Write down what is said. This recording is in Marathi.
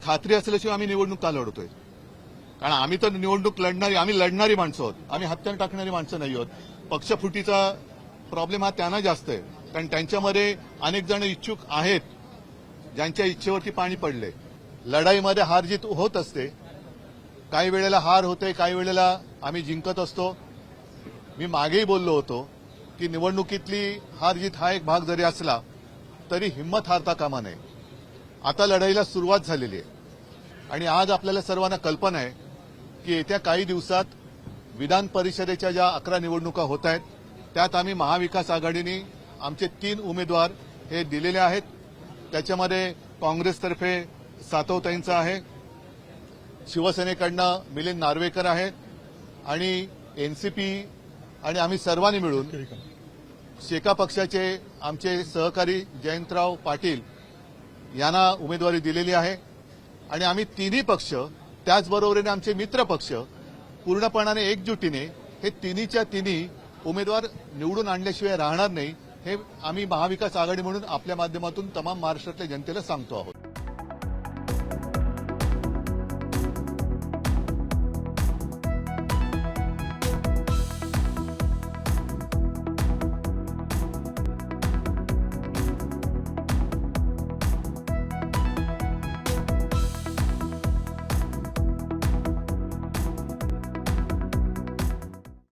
खात्री असल्याशिवाय आम्ही निवडणूक का लढतोय? कारण आम्ही तर निवडणूक आम्ही लढणारी माणसं आहोत. आम्ही हत्यार टाकणारी माणसं नाही आहोत. पक्षफुटीचा प्रॉब्लेम हा त्यांना जास्त आहे, कारण त्यांच्यामध्ये अनेक जण इच्छुक आहेत ज्यांच्या इच्छेवरती पाणी पडले. लढाईमध्ये हार जीत होत असते. काही वेळेला हार होते, काही वेळेला आम्ही जिंकत असतो. मी मागेही बोललो होतो की निवडणुकीतली हार जीत हा एक भाग जरी असला तरी हिंमत हारता कामा नये. आता लढाईला सुरुवात झालेली आहे आणि आज आपल्याला सर्वांना कल्पना आहे की येत्या काही दिवसात विधान परिषदेच्या ज्या 11 निवडणुका होत आहेत त्यात आम्ही महाविकास आघाडीने आमचे 3 उमेदवार हे दिलेले आहेत. त्याच्यामध्ये काँग्रेसतर्फे सातवताईंचा आहे, शिवसेनेकडनं मिलिंद नार्वेकर आहेत आणि एनसीपी आणि आम्ही सर्वांनी मिळून शेका पक्षाचे आमचे सहकारी जयंतराव पाटील यांना उमेदवारी दिलेली आहे. आणि आम्ही तिन्ही पक्ष त्याचबरोबरीने आमचे मित्र पक्ष पूर्णपणाने एकजुटीने हे तिन्हीच्या तिन्ही उमेदवार निवडून आणल्याशिवाय राहणार नाही, हे आम्ही महाविकास आघाडी म्हणून आपल्या माध्यमातून तमाम महाराष्ट्रातल्या जनतेला सांगतो आहोत.